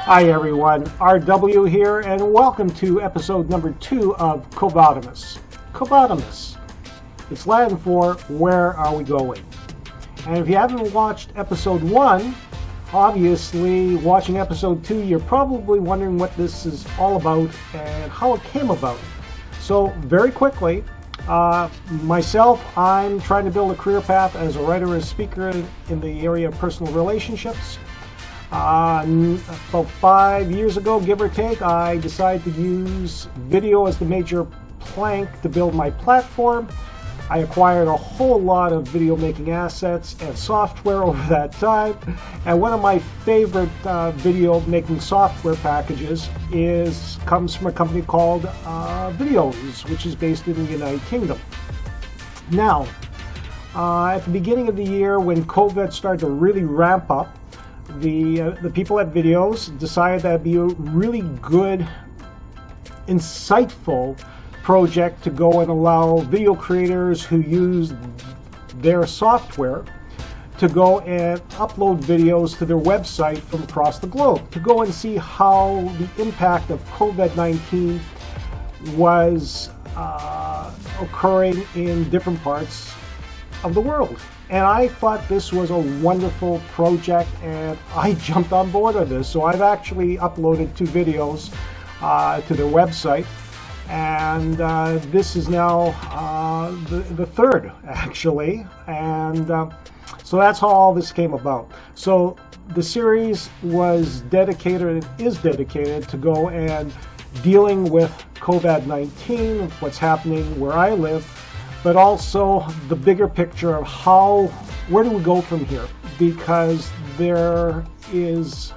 Hi everyone, RW here, and welcome to episode number 2 of Quo Vadimus. Quo Vadimus. It's Latin for where are we going? And if you haven't watched episode 1, obviously watching episode 2, you're probably wondering what this is all about and how it came about. So very quickly, myself, I'm trying to build a career path as a writer and speaker in the area of personal relationships. About 5 years ago, give or take, I decided to use video as the major plank to build my platform. I acquired a whole lot of video making assets and software over that time, and one of my favorite video making software packages comes from a company called Videos, which is based in the United Kingdom. Now, at the beginning of the year, when COVID started to really ramp up, the people at Videos decided that it'd be a really good, insightful project to go and allow video creators who use their software to go and upload videos to their website from across the globe, to go and see how the impact of COVID-19 was occurring in different parts of the world. And I thought this was a wonderful project, and I jumped on board on this. So I've actually uploaded 2 videos to their website, and this is now the third, actually. And so that's how all this came about. So the series was dedicated and is dedicated to go and dealing with COVID-19, what's happening where I live, but also the bigger picture of where do we go from here? Because there is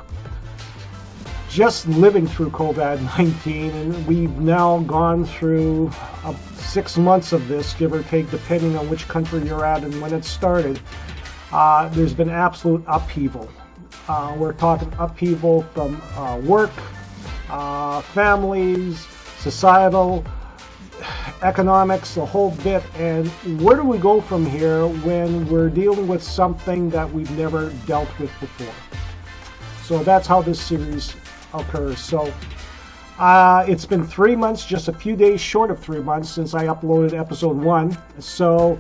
just living through COVID-19, and we've now gone through 6 months of this, give or take, depending on which country you're at and when it started. There's been absolute upheaval. We're talking upheaval from work, families, societal, economics, a whole bit. And where do we go from here when we're dealing with something that we've never dealt with before? So that's how this series occurs. So it's been 3 months, just a few days short of 3 months since I uploaded episode 1. So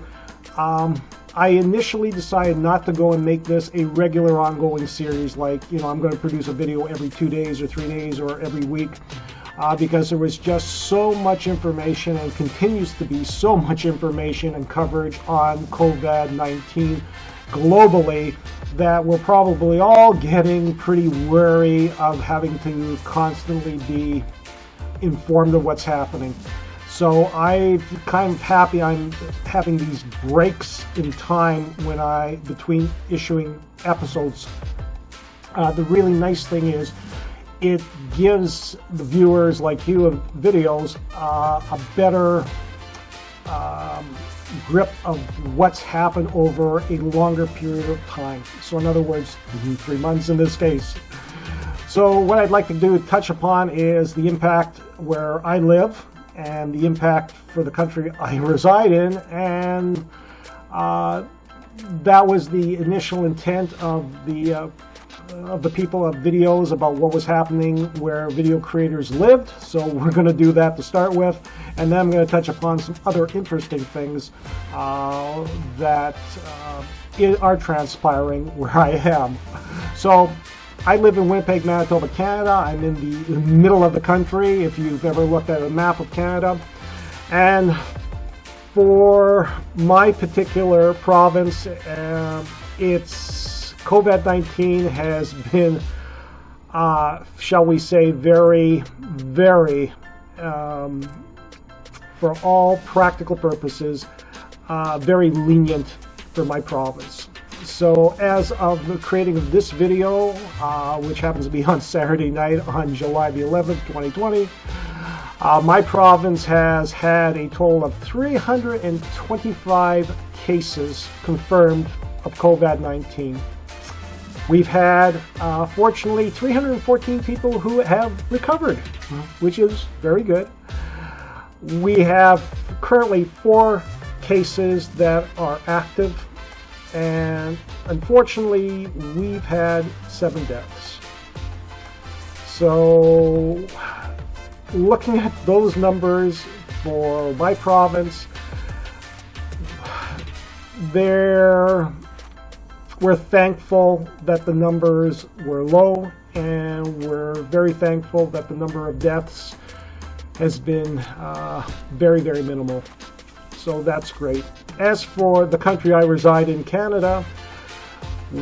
I initially decided not to go and make this a regular ongoing series, like, I'm going to produce a video every 2 days or 3 days or every week. Because there was just so much information, and continues to be so much information and coverage on COVID-19 globally, that we're probably all getting pretty wary of having to constantly be informed of what's happening. So I'm kind of happy I'm having these breaks in time between issuing episodes. The really nice thing is, it gives the viewers like you of Videos a better grip of what's happened over a longer period of time. So in other words, 3 months in this case. So what I'd like to do touch upon is the impact where I live and the impact for the country I reside in, and that was the initial intent of the people of Videos, about what was happening where video creators lived. So we're going to do that to start with, and then I'm going to touch upon some other interesting things that are transpiring where I am. So I live in Winnipeg, Manitoba, Canada. I'm in the middle of the country, if you've ever looked at a map of Canada. And for my particular province, COVID-19 has been, shall we say, very, very, for all practical purposes, very lenient for my province. So as of the creating of this video, which happens to be on Saturday night on July the 11th, 2020, my province has had a total of 325 cases confirmed of COVID-19. We've had, fortunately, 314 people who have recovered, which is very good. We have currently 4 cases that are active, and unfortunately, we've had 7 deaths. So looking at those numbers for my province, we're thankful that the numbers were low, and we're very thankful that the number of deaths has been very, very minimal. So that's great. As for the country I reside in, Canada,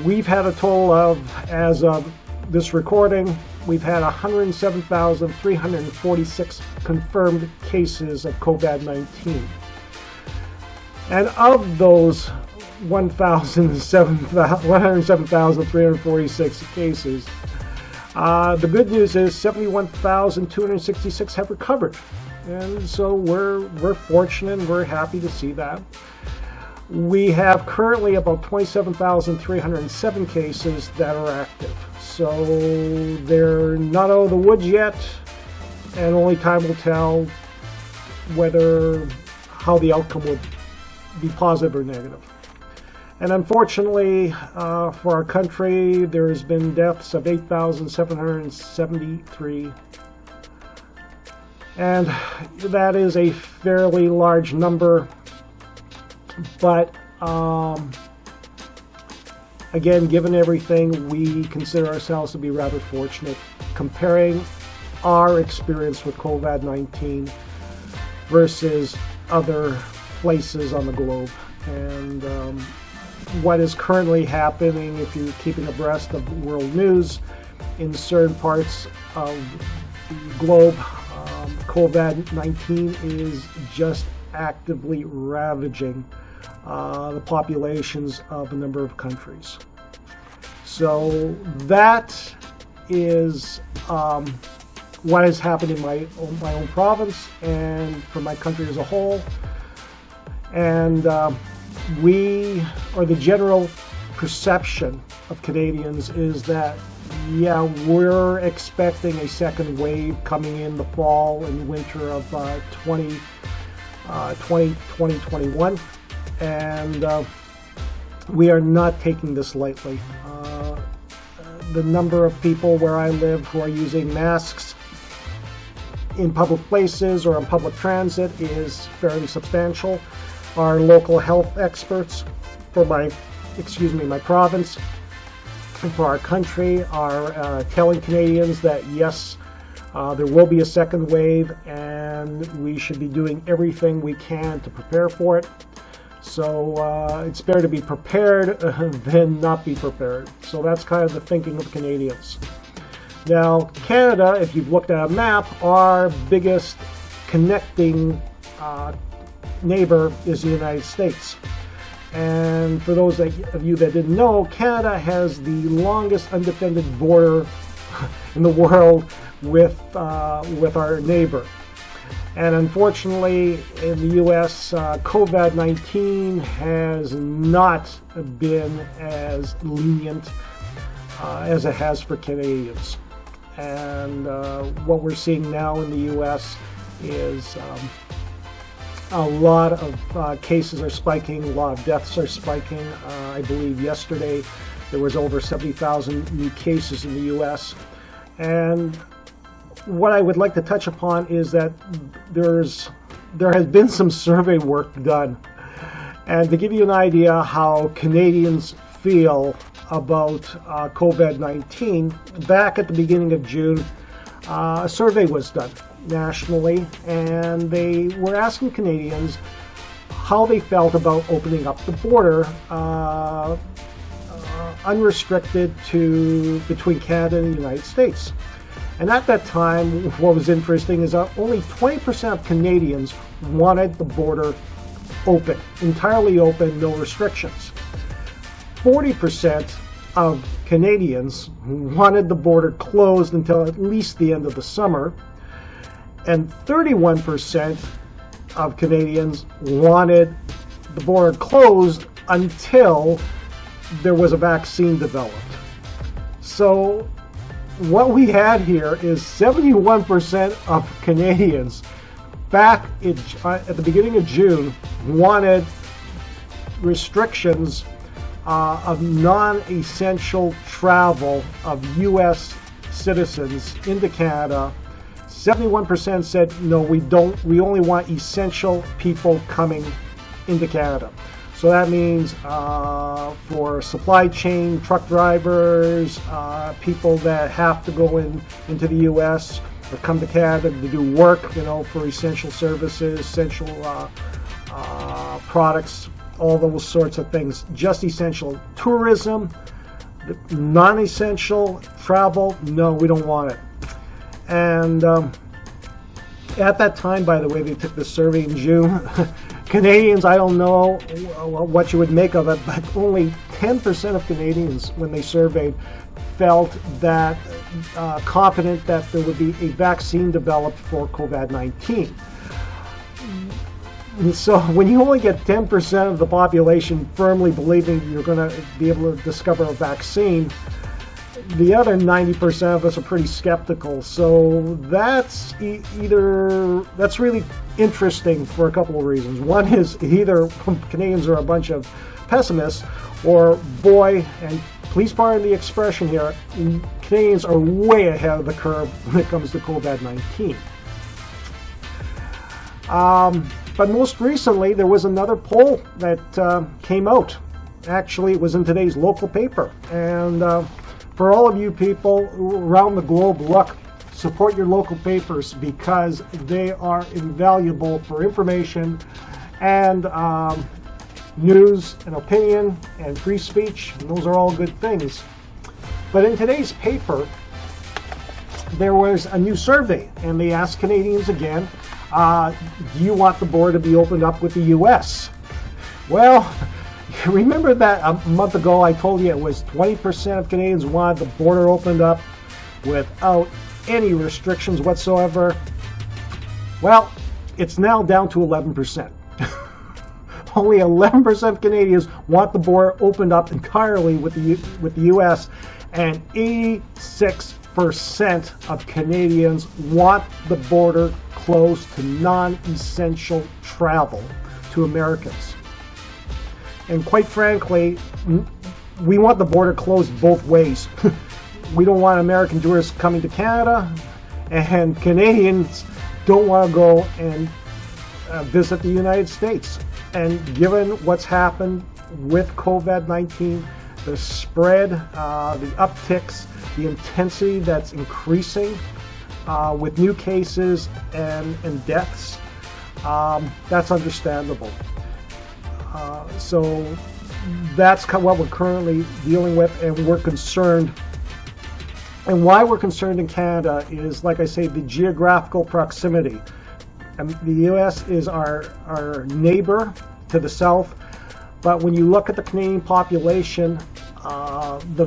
we've had a total of, as of this recording, we've had 107,346 confirmed cases of COVID-19. And of those 107,346 cases, the good news is 71,266 have recovered. And so we're fortunate and we're happy to see that. We have currently about 27,307 cases that are active. So they're not out of the woods yet, and only time will tell how the outcome would be positive or negative. And unfortunately, for our country, there has been deaths of 8,773. And that is a fairly large number. But again, given everything, we consider ourselves to be rather fortunate, comparing our experience with COVID-19 versus other places on the globe. And what is currently happening, if you're keeping abreast of world news in certain parts of the globe, COVID-19 is just actively ravaging the populations of a number of countries. So that is what has happened in my own province and for my country as a whole. And the general perception of Canadians is that, yeah, we're expecting a second wave coming in the fall and winter of 2021, and we are not taking this lightly. The number of people where I live who are using masks in public places or on public transit is fairly substantial. Our local health experts for my province and for our country are telling Canadians that yes, there will be a second wave, and we should be doing everything we can to prepare for it. So it's better to be prepared than not be prepared. So that's kind of the thinking of Canadians. Now, Canada, if you've looked at a map, our biggest connecting neighbor is the United States. And for those of you that didn't know, Canada has the longest undefended border in the world with our neighbor. And unfortunately, in the U.S., COVID-19 has not been as lenient as it has for Canadians. And what we're seeing now in the U.S. is a lot of cases are spiking, a lot of deaths are spiking. I believe yesterday there was over 70,000 new cases in the U.S. And what I would like to touch upon is that there has been some survey work done. And to give you an idea how Canadians feel about COVID-19, back at the beginning of June, a survey was done nationally, and they were asking Canadians how they felt about opening up the border unrestricted between Canada and the United States. And at that time, what was interesting is that only 20% of Canadians wanted the border open, entirely open, no restrictions. 40% of Canadians wanted the border closed until at least the end of the summer, and 31% of Canadians wanted the border closed until there was a vaccine developed. So what we had here is 71% of Canadians back at the beginning of June wanted restrictions of non-essential travel of U.S. citizens into Canada, 71% said no, we don't. We only want essential people coming into Canada. So that means for supply chain, truck drivers, people that have to go into the U.S. or come to Canada to do work, for essential services, essential products, all those sorts of things. Just essential. Tourism, non-essential travel, no, we don't want it. And at that time, by the way, they took the survey in June. Canadians, I don't know what you would make of it, but only 10% of Canadians, when they surveyed, felt that confident that there would be a vaccine developed for COVID-19. And so when you only get 10% of the population firmly believing you're going to be able to discover a vaccine, the other 90% of us are pretty skeptical. So that's that's really interesting for a couple of reasons. One is either Canadians are a bunch of pessimists, or boy, and please pardon the expression here, Canadians are way ahead of the curve when it comes to COVID-19. But most recently, there was another poll that came out. Actually, it was in today's local paper. And for all of you people around the globe, look, support your local papers because they are invaluable for information and news and opinion and free speech. And those are all good things. But in today's paper, there was a new survey, and they asked Canadians again, do you want the border to be opened up with the U.S.? Well, remember that a month ago I told you it was 20% of Canadians wanted the border opened up without any restrictions whatsoever? Well, it's now down to 11%. Only 11% of Canadians want the border opened up entirely with the U.S., and 86% of Canadians want the border closed to non-essential travel to Americans. And quite frankly, we want the border closed both ways. We don't want American tourists coming to Canada, and Canadians don't want to go and visit the United States. And given what's happened with COVID-19, the spread, the upticks, the intensity that's increasing with new cases and deaths, that's understandable. So that's what we're currently dealing with, and we're concerned. And why we're concerned in Canada is, like I say, the geographical proximity. The U.S. is our neighbor to the south, but when you look at the Canadian population, the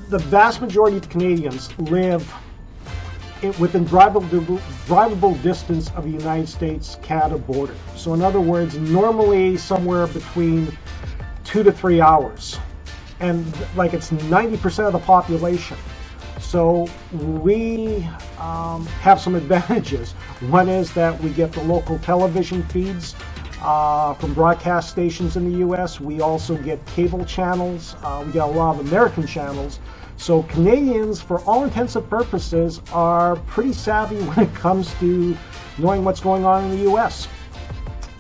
vast majority of Canadians live within drivable distance of the United States-Canada border. So in other words, normally somewhere between 2 to 3 hours. And like it's 90% of the population. So we have some advantages. One is that we get the local television feeds from broadcast stations in the U.S. We also get cable channels. We get a lot of American channels. So Canadians, for all intents and purposes, are pretty savvy when it comes to knowing what's going on in the U.S.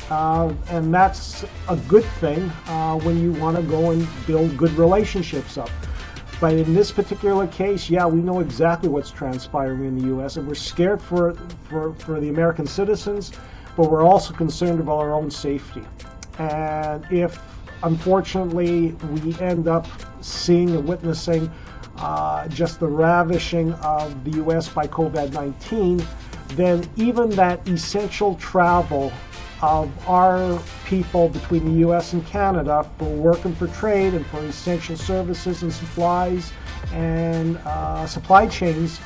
And that's a good thing when you want to go and build good relationships up. But in this particular case, yeah, we know exactly what's transpiring in the U.S. and we're scared for the American citizens, but we're also concerned about our own safety. And if, unfortunately, we end up seeing and witnessing just the ravishing of the U.S. by COVID-19, then even that essential travel of our people between the U.S. and Canada for work and for trade and for essential services and supplies and supply chains,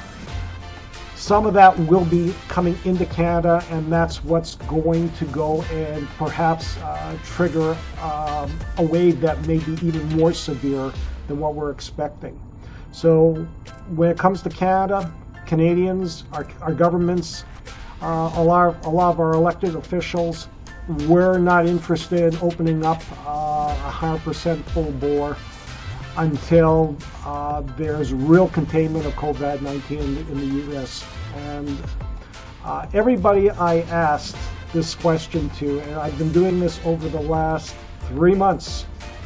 some of that will be coming into Canada, and that's what's going to go and perhaps trigger a wave that may be even more severe than what we're expecting. So when it comes to Canada, Canadians, our governments, a lot of our elected officials, we're not interested in opening up 100% full bore. until there's real containment of COVID-19 in the U.S. And everybody I asked this question to, and I've been doing this over the last 3 months,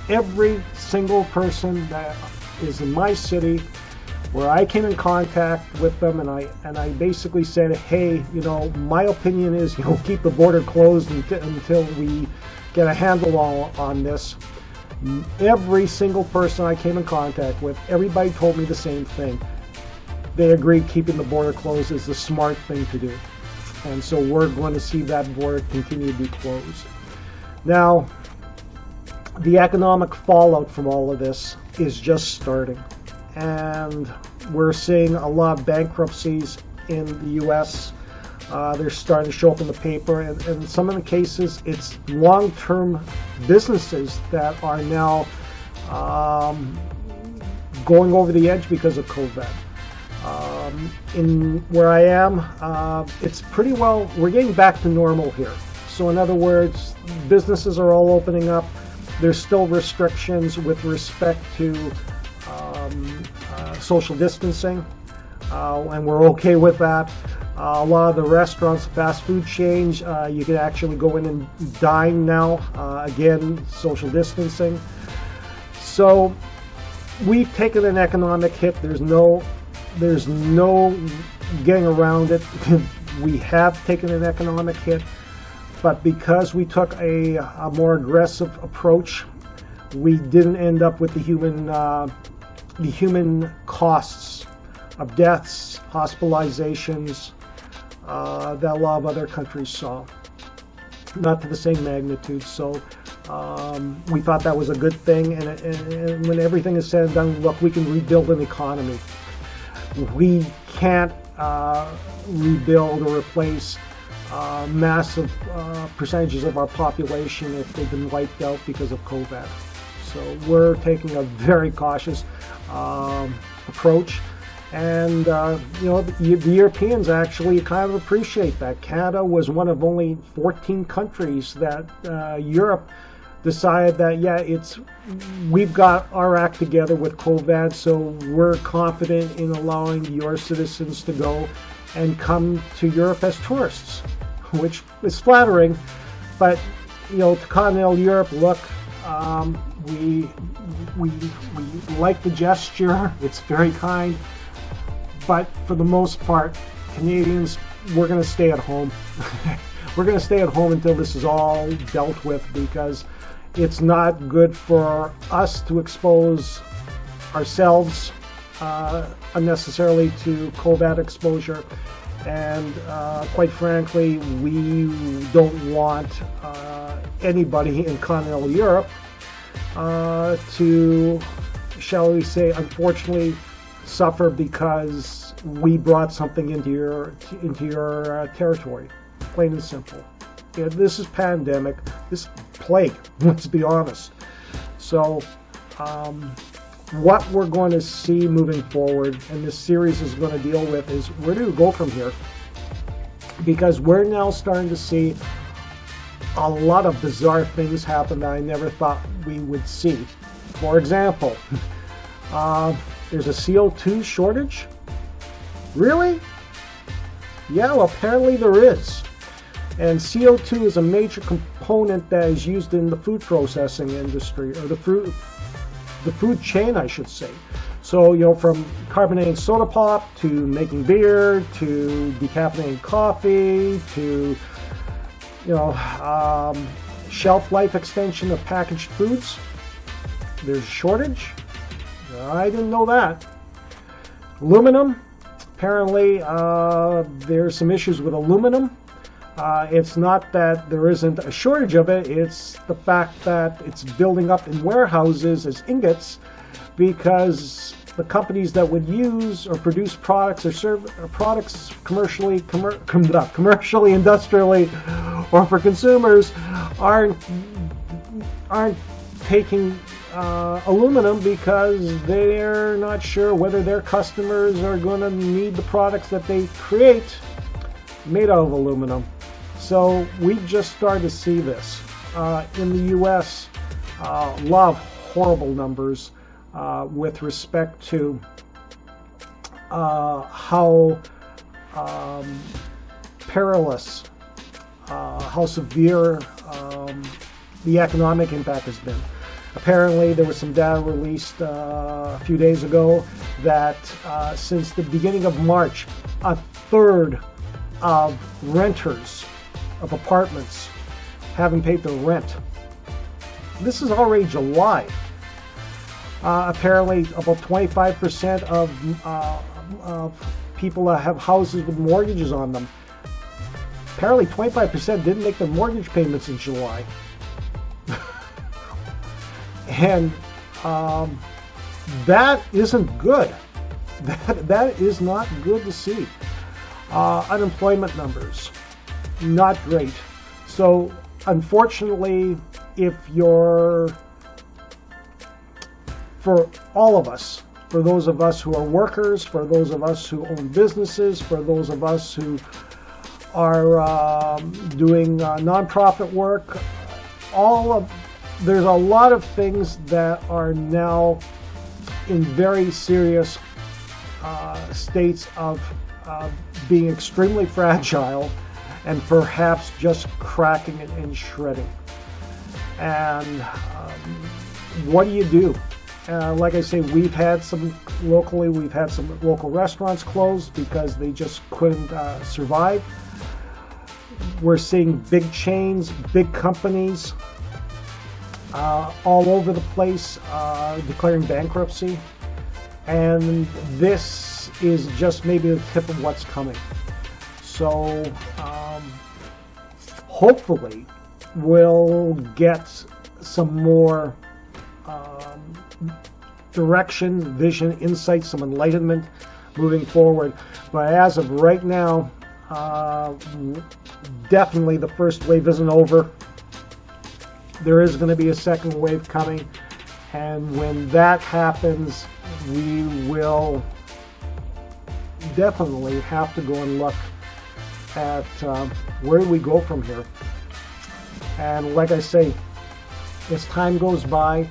every single person that is in my city where I came in contact with them, and I basically said, hey, my opinion is, keep the border closed until we get a handle on this. Every single person I came in contact with, everybody told me the same thing. They agreed keeping the border closed is the smart thing to do. And so we're going to see that border continue to be closed. Now, the economic fallout from all of this is just starting. And we're seeing a lot of bankruptcies in the U.S. They're starting to show up in the paper. And in some of the cases, it's long-term businesses that are now going over the edge because of COVID. In where I am, it's pretty well, we're getting back to normal here. So in other words, businesses are all opening up. There's still restrictions with respect to social distancing, and we're okay with that. A lot of the restaurants, fast food chains, you can actually go in and dine now. Again, social distancing. So we've taken an economic hit. There's no getting around it. We have taken an economic hit, but because we took a more aggressive approach, we didn't end up with the human costs of deaths, hospitalizations that a lot of other countries saw. Not to the same magnitude. So we thought that was a good thing. And when everything is said and done, look, we can rebuild an economy. We can't rebuild or replace massive percentages of our population if they've been wiped out because of COVID. So we're taking a very cautious approach. And, the Europeans actually kind of appreciate that. Canada was one of only 14 countries that Europe decided that, we've got our act together with COVID, so we're confident in allowing your citizens to go and come to Europe as tourists, which is flattering. But, to continental Europe, look, we like the gesture. It's very kind. But for the most part, Canadians, we're going to stay at home. We're going to stay at home until this is all dealt with, because it's not good for us to expose ourselves unnecessarily to COVID exposure. And quite frankly, we don't want anybody in continental Europe to, shall we say, unfortunately, suffer because we brought something into your territory. Plain and simple. This is pandemic. This plague. Let's be honest. So, what we're going to see moving forward, and this series is going to deal with, is where do we go from here? Because we're now starting to see a lot of bizarre things happen that I never thought we would see. For example, there's a CO2 shortage? Really? Yeah, well, apparently there is. And CO2 is a major component that is used in the food processing industry, or the food chain, I should say. So, from carbonated soda pop to making beer to decaffeinated coffee to, shelf life extension of packaged foods. There's a shortage. I didn't know that. Aluminum. Apparently, there's some issues with aluminum. It's not that there isn't a shortage of it. It's the fact that it's building up in warehouses as ingots, because the companies that would use or produce products or serve products commercially, industrially, or for consumers aren't taking aluminum, because they're not sure whether their customers are going to need the products that they create made out of aluminum. So we just started to see this in the U.S. A lot of horrible numbers. with respect to how perilous, how severe the economic impact has been. Apparently, there was some data released a few days ago that since the beginning of March, a third of renters of apartments haven't paid their rent. This is already July. Apparently, about 25% of people that have houses with mortgages on them, apparently 25% didn't make their mortgage payments in July. And that isn't good. That is not good to see. Unemployment numbers, not great. So unfortunately, for all of us, for those of us who are workers, for those of us who own businesses, for those of us who are doing nonprofit work, there's a lot of things that are now in very serious states of being extremely fragile and perhaps just cracking and shredding. And what do you do? Like I say, we've had some local restaurants closed because they just couldn't survive. We're seeing big chains, big companies all over the place declaring bankruptcy, and this is just maybe the tip of what's coming. So hopefully we'll get some more direction, vision, insight, some enlightenment moving forward. But as of right now, definitely the first wave isn't over. There is going to be a second wave coming, and when that happens, we will definitely have to go and look at where do we go from here. And like I say, as time goes by,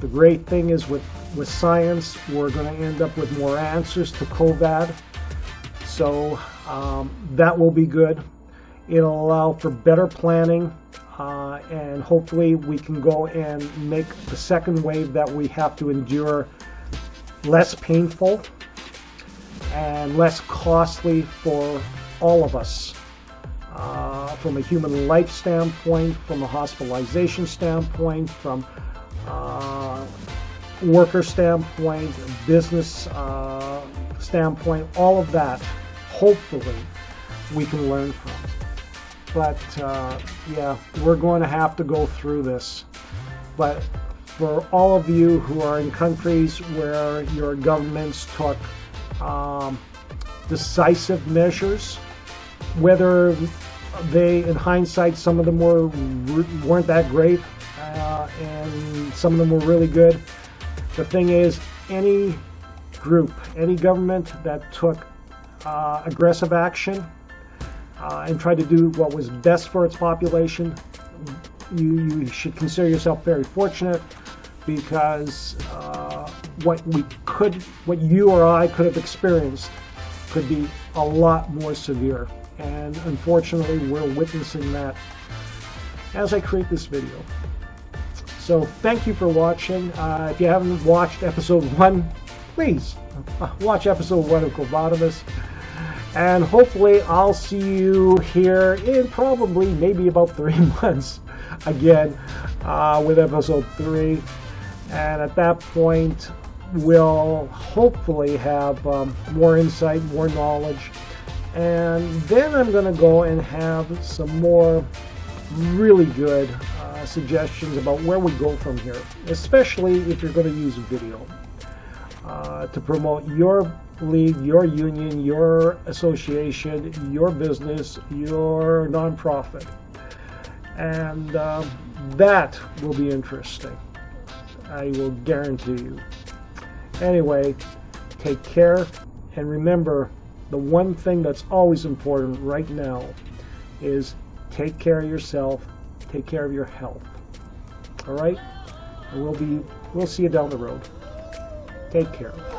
the great thing is with science, we're going to end up with more answers to COVID. So that will be good. It'll allow for better planning, and hopefully we can go and make the second wave that we have to endure less painful and less costly for all of us, from a human life standpoint, from a hospitalization standpoint, from worker standpoint, business standpoint, all of that, hopefully we can learn from. But yeah, we're going to have to go through this. But for all of you who are in countries where your governments took decisive measures, whether they, in hindsight, some of them weren't that great, and some of them were really good. The thing is, any group, any government that took aggressive action and tried to do what was best for its population, you should consider yourself very fortunate, because what you or I could have experienced could be a lot more severe. And unfortunately, we're witnessing that as I create this video. So thank you for watching. If you haven't watched episode 1, please watch episode 1 of Quo Vadimus. And hopefully I'll see you here in probably maybe about 3 months again with episode 3. And at that point, we'll hopefully have more insight, more knowledge. And then I'm going to go and have some more really good suggestions about where we go from here, especially if you're going to use video to promote your league, your union, your association, your business, your nonprofit. And that will be interesting, I will guarantee you. Anyway, take care, and remember, the one thing that's always important right now is take care of yourself, take care of your health. All right? And we'll see you down the road. Take care.